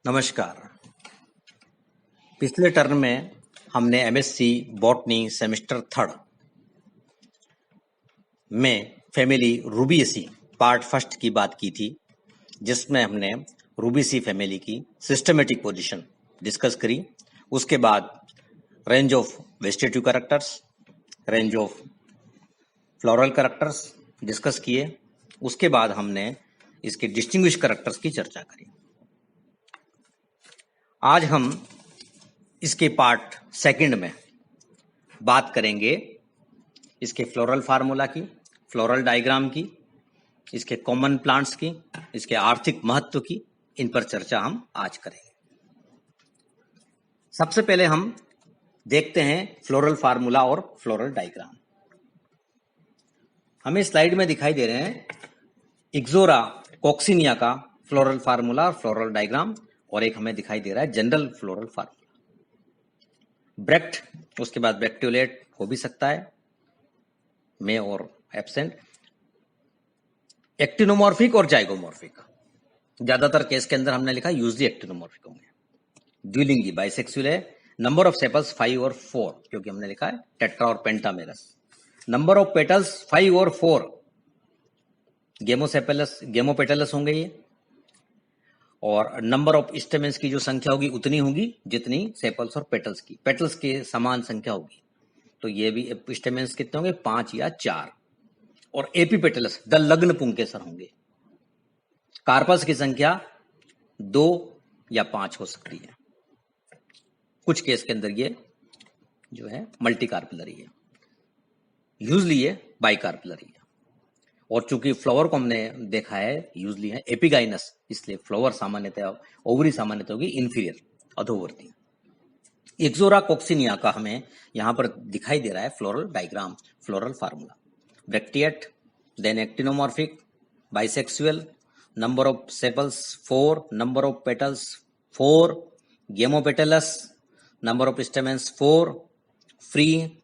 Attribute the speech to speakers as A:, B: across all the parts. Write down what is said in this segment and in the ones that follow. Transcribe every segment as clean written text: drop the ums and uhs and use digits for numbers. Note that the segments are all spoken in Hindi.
A: नमस्कार। पिछले टर्म में हमने एमएससी बॉटनी सेमेस्टर थर्ड में फैमिली रूबिएसी पार्ट फर्स्ट की बात की थी, जिसमें हमने रूबिएसी फैमिली की सिस्टमेटिक पोजीशन डिस्कस करी। उसके बाद range of vegetative characters, range of floral characters discuss किए। उसके बाद हमने इसके डिस्टिंग्विश कैरेक्टर्स की चर्चा करी। आज हम इसके पार्ट सेकंड में बात करेंगे इसके फ्लोरल फार्मूला की, फ्लोरल डायग्राम की, इसके कॉमन प्लांट्स की, इसके आर्थिक महत्व की। इन पर चर्चा हम आज करेंगे। सबसे पहले हम देखते हैं फ्लोरल फार्मूला और फ्लोरल डायग्राम। हमें स्लाइड में दिखाई दे रहे हैं इक्सोरा कॉक्सिनिया का फ्लोरल फार्मूला और फ्लोरल डायग्राम, और एक हमें दिखाई दे रहा है जनरल फ्लोरल फार्मूला। ब्रेक्ट, उसके बाद ब्रेक्टियोलेट हो भी सकता है, में और एब्सेंट। एक्टिनोमॉर्फिक और जाइगोमॉर्फिक, ज्यादातर केस के अंदर हमने लिखा यूजली एक्टिनोमॉर्फिक होंगे। द्विलिंगी बाइसेक्सुअल है। नंबर ऑफ सेपल्स 5 और 4, क्योंकि हमने लिखा है टेट्रा और पेंटामेरस। नंबर ऑफ पेटल्स 5 और 4, गेमोसेपेलस गेमोपेटलस होंगे ये। और नंबर ऑफ स्टेमेंस की जो संख्या होगी उतनी होगी जितनी सेपल्स और पेटल्स की, पेटल्स के समान संख्या होगी। तो ये भी स्टेमेंस कितने होंगे, 5 या 4। और एपीपेटलस द लग्न पुंकेसर होंगे। कार्पस की संख्या 2 या 5 हो सकती है। कुछ केस के अंदर ये जो है मल्टी कार्पिलरी है, यूजली ये बाइकार्पिलरी है। और चूंकि फ्लावर को हमने देखा है यूजली है एपिगाइनस, इसलिए फ्लावर सामान्यतः ओवरी सामान्यतः होगी इंफीरियर, अधोवर्ती। इक्सोरा कॉक्सिनिया का हमें यहां पर दिखाई दे रहा है floral diagram, floral formula. Bracteate, then actinomorphic, bisexual, number of sepals 4, number of petals 4, gamopetalous, number of stamens 4, free.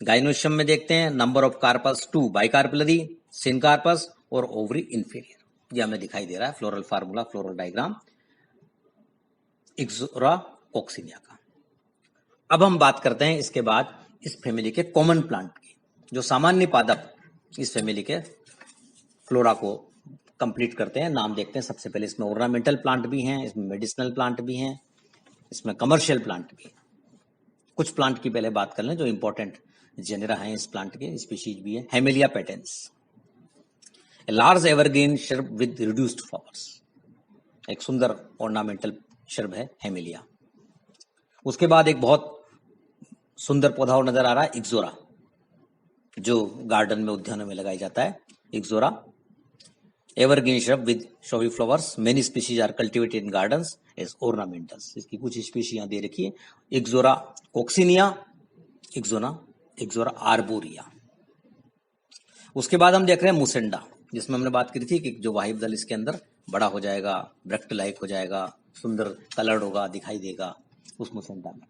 A: Gynoecium में देखते हैं number of carpels 2, bicarpellary, syncarpous और ओवरी इंफीरियर। यह हमें दिखाई दे रहा है floral formula, floral diagram Ixora coccinea का। अब हम बात करते हैं इसके बाद इस फैमिली के कॉमन प्लांट की, जो सामान्य पादप इस फैमिली के फ्लोरा को कंप्लीट करते हैं। नाम देखते हैं। सबसे पहले इसमें ऑर्नामेंटल प्लांट भी हैं, इसमें मेडिसिनल प्लांट भी हैं, इसमें कमर्शियल प्लांट भी। कुछ प्लांट की पहले बात कर लें जो इंपॉर्टेंट जेनेरा है इस प्लांट के, स्पीशीज भी है। Hamelia patens, a large evergreen shrub with reduced flowers, एक सुंदर ऑर्नामेंटल श्रब है हेमेलिया। उसके बाद एक बहुत सुंदर पौधा और नजर आ रहा है इक्सोरा, जो गार्डन में, उद्यानों में लगाया जाता है। Ixora evergreen shrub with showy flowers, many species are cultivated in gardens as ornamentals. इसकी कुछ स्पीशीज यहां दे रखी है। Ixora coccinea, Ixora arborea. उसके बाद हम देख रहे हैं मुसेंडा, जिसमें हमने बात करी थी कि जो वाहिब दल इसके अंदर बड़ा हो जाएगा, ब्रेक्ट लाइक हो जाएगा, सुंदर कलर्ड होगा, दिखाई देगा उस मुसेंडा में।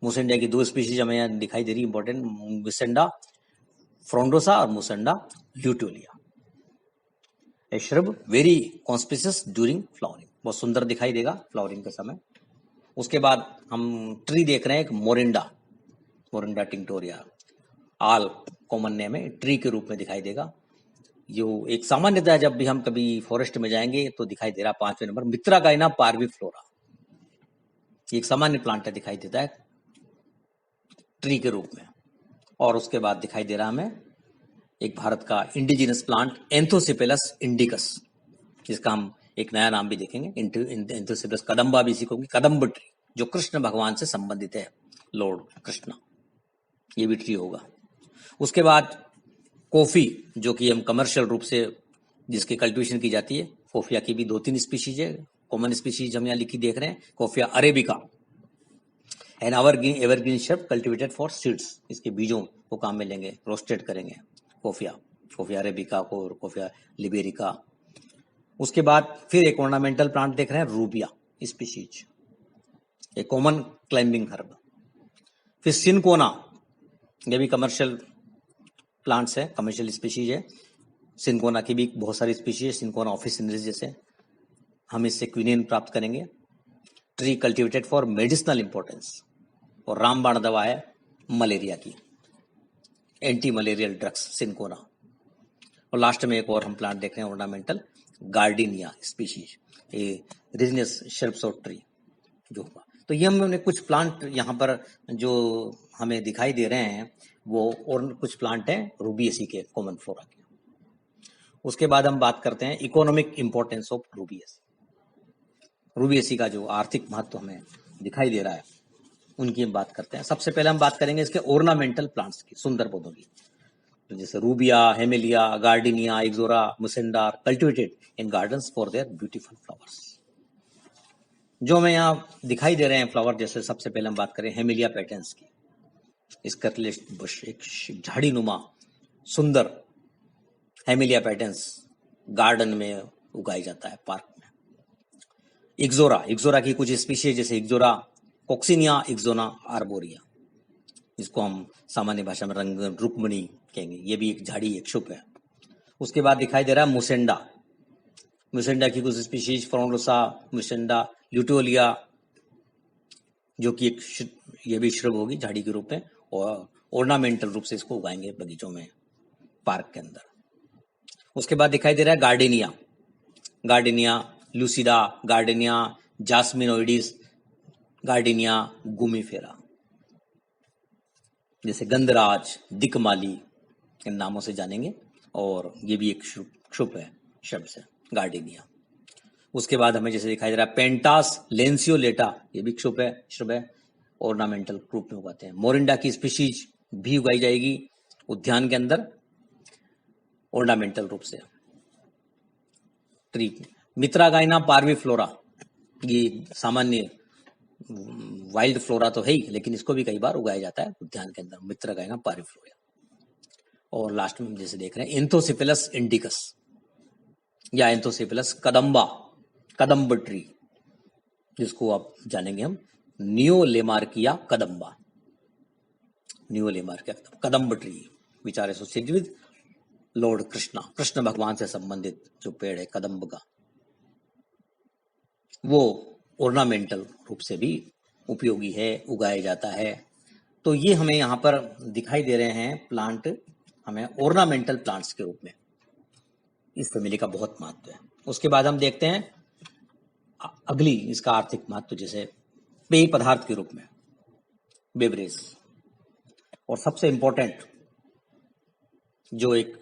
A: मुसेंडा की 2 स्पीशीज हमें यहाँ दिखाई दे रही इंपॉर्टेंट, मुसेंडा फ्रोंडोसा और Mussaenda luteola. A shrub very conspicuous during flowering, बहुत सुंदर दिखाई देगा फ्लावरिंग के समय। उसके बाद हम ट्री देख रहे हैं, एक मोरिंडा, मोरिंडा टिंक्टोरिया, आल कॉमन नेम है, ट्री के रूप में दिखाई देगा। जो एक सामान्यतः जब भी हम कभी फॉरेस्ट में जाएंगे तो दिखाई दे रहा 5वें नंबर मित्रा गाइना पार्विफ्लोरा, एक सामान्य प्लांट है, दिखाई देता है ट्री के रूप में। और उसके बाद दिखाई दे रहा हमें एक भारत का इंडिजिनस प्लांट एंथोसिपेलस इंडिकस, जिसका हम एक नया नाम भी देखेंगे, एंथोसिपेलस कदम्बा भी सीखोगे, कदम्ब ट्री, जो कृष्ण भगवान से संबंधित है, लॉर्ड कृष्ण, ये भी ट्री होगा। उसके बाद कॉफी, जो कि हम कमर्शियल रूप से जिसकी कल्टीवेशन की जाती है, कॉफिया की भी 2-3 स्पीशीज है। कॉमन स्पीशीज हम यहाँ लिखी देख रहे हैं, Coffea arabica and evergreen shrub cultivated for seeds, इसके बीजों को काम में लेंगे, रोस्टेड करेंगे कॉफिया अरेबिका को और कॉफिया लिबेरिका। उसके बाद फिर एक ऑर्नामेंटल प्लांट देख रहे हैं, रूबिया स्पीशीज, एक कॉमन क्लाइंबिंग हर्ब। फिर सिनकोना, ये भी कमर्शियल प्लांट्स है, कमर्शियल स्पीशीज है। सिनकोना की भी बहुत सारी स्पीशीज है, सिनकोना ऑफिसिनरीज जैसे। हम इससे क्विनिन प्राप्त करेंगे। Tree cultivated for medicinal importance, और रामबाण दवा है मलेरिया की, एंटी मलेरियल ड्रग्स सिंकोना। और लास्ट में एक और हम प्लांट देख रहे हैं, ऑर्नामेंटल गार्डिनिया स्पीशीज, ये रिजनस शेल्फ्स ऑफ ट्री जो हुआ। तो ये हमने कुछ प्लांट यहाँ पर जो हमें दिखाई दे रहे हैं वो, और कुछ प्लांट हैं रूबिएसी के, कॉमन फ्लोरा के। उसके बाद हम बात करते हैं economic importance of Rubiaceae. Rubiaceae का जो आर्थिक महत्व हमें दिखाई दे रहा है उनकी हम बात करते हैं। सबसे पहले हम बात करेंगे इसके ऑर्नामेंटल प्लांट्स की, सुंदर पौधों की, तो जैसे Rubia, Hamelia, Gardenia, Ixora, Mussaenda, cultivated in gardens for their beautiful flowers. जो हमें यहाँ दिखाई दे रहे हैं फ्लावर, जैसे सबसे पहले हम बात करें हेमेलिया पैटर्न्स की। स्कर्लेट बुश, एक झाड़ी नुमा सुंदर हेमेलिया पैटर्न्स गार्डन में उगाया जाता है, पार्क में। इक्सोरा, इक्सोरा की कुछ स्पीशीज जैसे इक्सोरा कोक्सिनिया, इक्सोना आर्बोरिया, इसको हम सामान्य भाषा में रंग रुक्मणी कहेंगे। ये भी एक झाड़ी, एक शुभ है। उसके बाद दिखाई दे रहा है मुसेंडा, मुसेंडा की कुछ स्पीशीज फ्रोंडोसा, मुसेंडा ल्यूटोलिया, जो कि एक ये भी श्रब होगी झाड़ी के रूप में, और ऑर्नामेंटल रूप से इसको उगाएंगे बगीचों में, पार्क के अंदर। उसके बाद दिखाई दे रहा है गार्डेनिया, गार्डेनिया लूसिडा, गार्डेनिया जास्मिनोइडिस, गार्डेनिया गुमीफेरा, जैसे गंधराज, दिकमाली, इन नामों से जानेंगे। और ये भी एक शुभ है शब्द से, गार्डेनिया। उसके बाद हमें जैसे दिखाई दे रहा है पेंटास लेंसियोलेटा, ये भी शुभ है, ऑर्नामेंटल रूप में उगाते हैं। मोरिंडा की स्पीशीज भी उगाई जाएगी उद्यान के अंदर ऑर्नामेंटल रूप से। ट्री मित्रागाइना पार्विफ्लोरा, ये सामान्य वाइल्ड फ्लोरा तो है ही, लेकिन इसको भी कई बार उगाया जाता है उद्यान के अंदर, मित्रागाइना पार्विफ्लोरा। और लास्ट में हम जैसे देख रहे हैं एंथोसिफिलस इंडिकस या एंथोसिफिलस कदम्बा, कदम्ब ट्री, जिसको आप जानेंगे हम नियोलेमार्किया cadamba, Neolamarckia Kadamba tree, which are associated with lord Krishna, Krishna भगवान से संबंधित जो पेड़ है कदम्ब का, वो ऑर्नामेंटल रूप से भी उपयोगी है, उगाया जाता है। तो ये हमें यहाँ पर दिखाई दे रहे हैं प्लांट, हमें ऑर्नामेंटल प्लांट्स के रूप में। इस फैमिली का बहुत महत्व है। उसके बाद हम देखते हैं अगली इसका आर्थिक महत्व, जैसे पेय पदार्थ के रूप में, बेवरेज। और सबसे इंपॉर्टेंट जो एक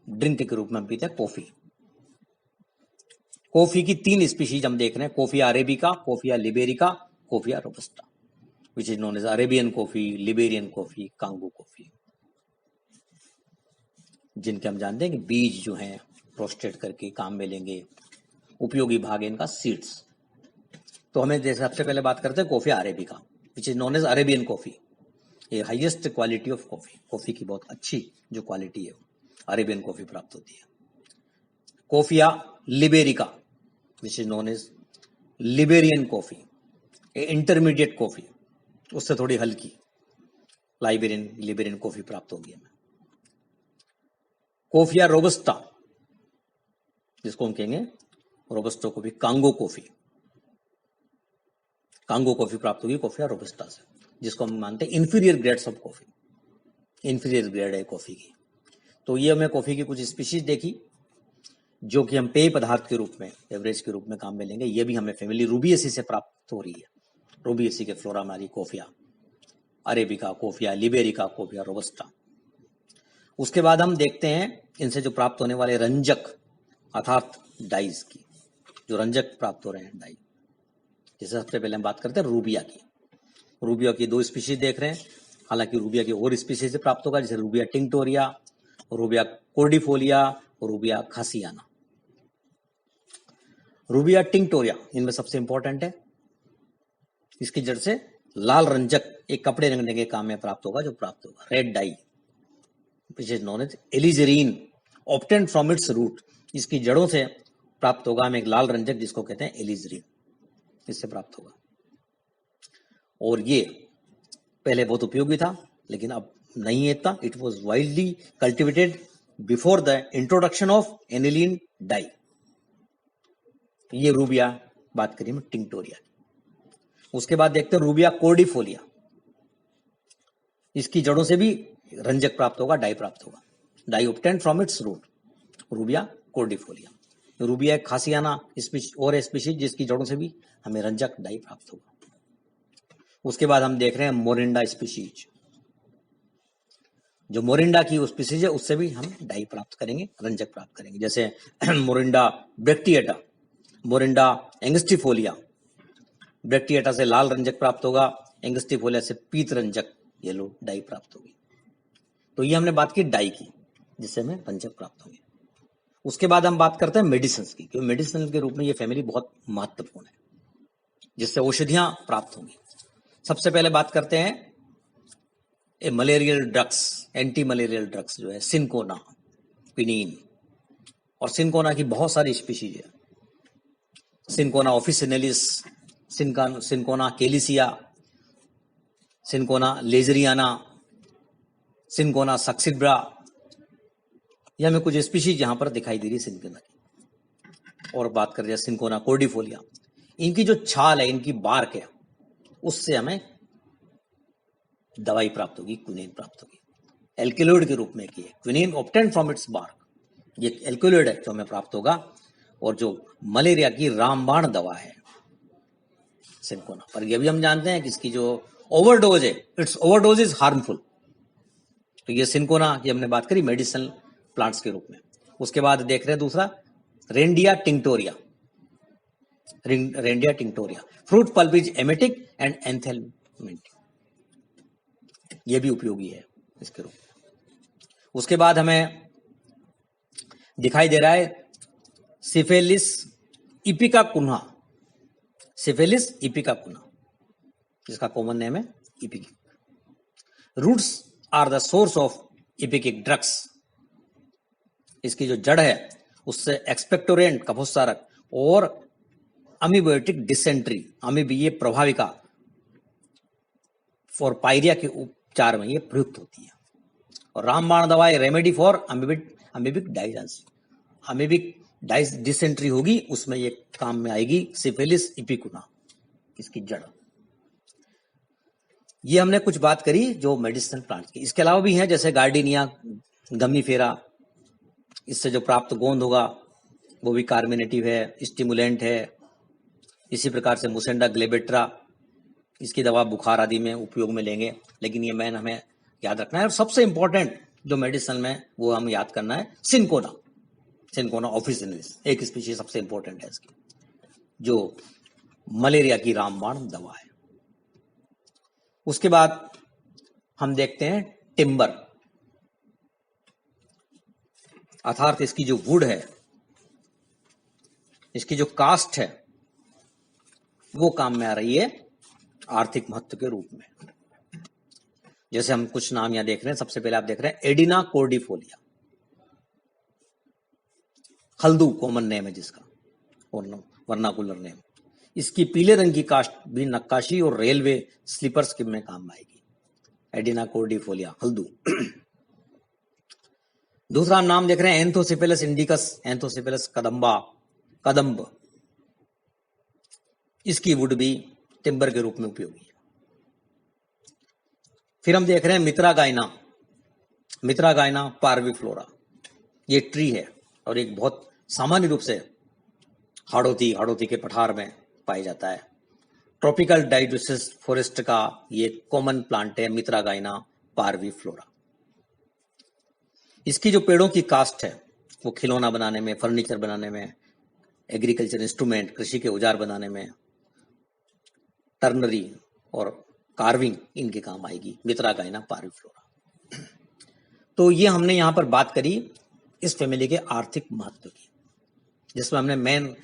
A: ड्रिंक के रूप में हम पीते हैं, कॉफी। कॉफी की 3 स्पीशीज हम देख रहे हैं, Coffea arabica, Coffea liberica, Coffea robusta, which is known as Arabian coffee, Liberian coffee, Congo coffee, जिनके हम जानते हैं कि बीज जो हैं रोस्टेड करके काम में लेंगे। उपयोगी भाग है इनका सीड्स। तो हमें जैसे सबसे पहले बात करते हैं Coffea arabica, which is known as Arabian coffee. ये highest quality of coffee, coffee की बहुत अच्छी जो क्वालिटी है अरेबियन कॉफी प्राप्त होती है। Coffea liberica, which is known as Liberian coffee, intermediate coffee, उससे थोड़ी हल्की लिबेरियन कॉफी प्राप्त होगी हमें। कॉफिया रोबस्टा, जिसको हम कहेंगे रोबस्टो को भी कांगो कॉफी, कांगो कॉफी प्राप्त होगी कॉफिया रोबस्टा से, जिसको हम मानते हैं inferior grades of coffee, inferior grade है कॉफी की। तो ये हमें कॉफी की कुछ स्पीशीज देखी जो कि हम पेय पदार्थ के रूप में, एवरेज के रूप में काम में लेंगे। ये भी हमें फैमिली रूबिएसी से प्राप्त हो रही है। रूबिएसी के फ्लोरा में आ रही Coffea arabica, Coffea liberica, Coffea robusta. उसके बाद हम देखते हैं इनसे जो प्राप्त होने वाले रंजक अर्थात डाइज की, जो रंजक प्राप्त हो रहे हैं डाई। जैसे सबसे पहले हम बात करते हैं रूबिया की। रूबिया की 2 स्पीशीज देख रहे हैं, हालांकि रूबिया की और स्पीशीज से प्राप्त होगा, जैसे रूबिया टिंक्टोरिया, रूबिया कोर्डिफोलिया और रूबिया खासियाना। रूबिया टिंक्टोरिया इनमें सबसे इंपॉर्टेंट है। इसकी जड़ से लाल रंजक एक कपड़े रंगने के काम में प्राप्त होगा, जो प्राप्त होगा red dye, which is known as alizarin, obtained from its root. इसकी जड़ों से प्राप्त होगा हमें एक लाल रंजक, जिसको कहते हैं एलिजरीन, इससे प्राप्त होगा। और ये पहले बहुत उपयोगी था, लेकिन अब नहीं है इतना। It was widely cultivated before the introduction of aniline dye. ये रूबिया बात करी मैं टिंक्टोरिया की। उसके बाद देखते हैं रूबिया कोर्डिफोलिया। इसकी जड़ों से भी रंजक प्राप्त होगा, डाई प्राप्त होगा, dye obtained from its root, Rubia cordifolia. Rubia एक खासियाना और स्पीशीज जिसकी जड़ों से भी हमें रंजक डाई प्राप्त होगा। उसके बाद हम देख रहे हैं मोरिंडा स्पीशीज। जो मोरिंडा की स्पीशीज है उससे भी हम डाई प्राप्त करेंगे, रंजक प्राप्त करेंगे, जैसे मोरिंडा ब्रेक्टिएटा, मोरिंडा एंगस्टिफोलिया। ब्रेक्टिएटा से लाल रंजक प्राप्त होगा, एंगस्टिफोलिया से पीत रंजक येलो डाई प्राप्त होगी। तो ये हमने बात की डाई की, जिससे हमें रंजक प्राप्त होंगे। उसके बाद हम बात करते हैं मेडिसिन की, क्योंकि मेडिसिन के रूप में ये फैमिली बहुत महत्वपूर्ण है, जिससे औषधियां प्राप्त होंगी। सबसे पहले बात करते हैं malarial drugs, anti malarial drugs जो है सिनकोना, क्विनीन। और सिनकोना की बहुत सारी स्पीशीज है, Cinchona officinalis, Cinchona calisaya, Cinchona ledgeriana, Cinchona सक्सिब्रा। यह हमें कुछ स्पीशीज यहां पर दिखाई दे रही है सिनकोना की। और बात करें सिनकोना कोर्डिफोलिया, इनकी जो छाल है, इनकी बार्क है, उससे हमें दवाई प्राप्त होगी, क्विनीन प्राप्त होगी, एल्केलॉइड के रूप में की है, quinine obtained from its bark. ये एल्केलॉइड है जो हमें प्राप्त होगा, और जो मलेरिया की रामबाण दवा है सिनकोना। पर यह भी हम जानते हैं कि इसकी जो ओवरडोज है, इट्स ओवरडोज इज हार्मफुल। तो ये सिनकोना की हमने बात करी मेडिसिनल प्लांट्स के रूप में। उसके बाद देख रहे हैं दूसरा Randia tinctoria. Randia tinctoria, fruit pulp is emetic and anthelmintic, ये भी उपयोगी है इसके रूप में। उसके बाद हमें दिखाई दे रहा है Cephaelis ipecacuanha, Cephaelis ipecacuanha, जिसका कॉमन नेम है ipecac. Roots are the source of ipecac drugs. इसकी जो जड़ है उससे एक्सपेक्टोरेंट कफोत्सारक और अमीबायोटिक डिसेंट्री, अमीबीय प्रभाविका फॉर पायरिया के उपचार में ये प्रयुक्त होती है। और रामबाण दवाई रेमेडी फॉर अमीबिक डाइजेंस, अमीबिक डिसेंट्री होगी उसमें ये काम में आएगी, सिफिलिस इपिकुना, इसकी जड़। ये हमने कुछ बात करी जो मेडिसिनल प्लांट्स की। इसके अलावा भी हैं जैसे गार्डिनिया गमीफेरा, इससे जो प्राप्त गोंद होगा वो भी कार्मिनेटिव है, स्टिमुलेंट है। इसी प्रकार से मुसेंडा ग्लेबेट्रा, इसकी दवा बुखार आदि में उपयोग में लेंगे, लेकिन ये मैन हमें याद रखना है। और सबसे इंपॉर्टेंट जो मेडिसिन में वो हम याद करना है सिनकोना, सिनकोना ऑफिसिनेलिस, एक स्पीशीज सबसे इंपॉर्टेंट है इसकी, जो मलेरिया की रामबाण दवा है। उसके बाद हम देखते हैं टिम्बर, अर्थात इसकी जो वुड है, इसकी जो कास्ट है वो काम में आ रही है आर्थिक महत्व के रूप में। जैसे हम कुछ नाम यहां देख रहे हैं, सबसे पहले आप देख रहे हैं एडिना कोर्डिफोलिया, हल्दू कॉमन नेम है जिसका, और वर्नाकुलर नेम। इसकी पीले रंग की कास्ट भी नक्काशी और रेलवे स्लीपर्स के में काम आएगी, एडिना कोर्डिफोलिया हल्दू। दूसरा हम नाम देख रहे हैं एंथोसिफेलस इंडिकस, एंथोसिफेलस कदम्ब। इसकी वुड भी टिम्बर के रूप में उपयोगी है। फिर हम देख रहे हैं मित्रा गायना पार्विफ्लोरा, ये ट्री है और एक बहुत सामान्य रूप से हाड़ौती के पठार में पाया जाता है। ट्रॉपिकल डाइडोसिस फॉरेस्ट का ये कॉमन प्लांट है मित्रा गायना पार्विफ्लोरा। इसकी जो पेड़ों की कास्ट है वो खिलौना बनाने में, फर्नीचर बनाने में, एग्रीकल्चर इंस्ट्रूमेंट, कृषि के औजार बनाने में, टर्नरी और कार्विंग इनके काम आएगी, मित्रा गायना पार्विफ्लोरा। तो ये हमने यहां पर बात करी इस फैमिली के आर्थिक महत्व की, जिसमें हमने मेन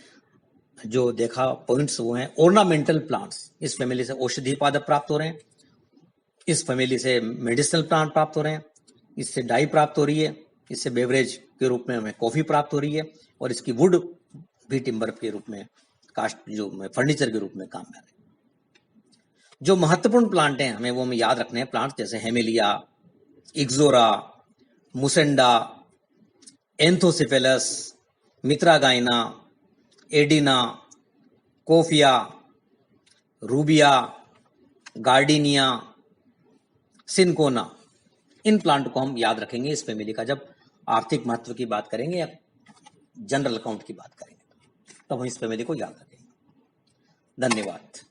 A: जो देखा पॉइंट्स वो हैं ऑर्नामेंटल प्लांट्स। इस फैमिली से औषधि पादप प्राप्त हो रहे हैं, इस फैमिली से मेडिसिनल प्लांट प्राप्त हो रहे हैं, इससे डाई प्राप्त हो रही है, इससे बेवरेज के रूप में हमें कॉफी प्राप्त हो रही है, और इसकी वुड भी टिम्बर के रूप में, कास्ट जो फर्नीचर के रूप में काम कर रहे हैं। जो महत्वपूर्ण प्लांट हैं हमें याद रखने हैं प्लांट, जैसे हेमेलिया, इक्सोरा, मुसेंडा, एंथोसिफेलस, मित्रा गायना, एडिना, कोफिया, रूबिया, गार्डिनिया, सिंकोना, इन प्लांट को हम याद रखेंगे इस फैमिली का जब आर्थिक महत्व की बात करेंगे या जनरल अकाउंट की बात करेंगे, तब हम इस फैमिली को याद रखेंगे। धन्यवाद।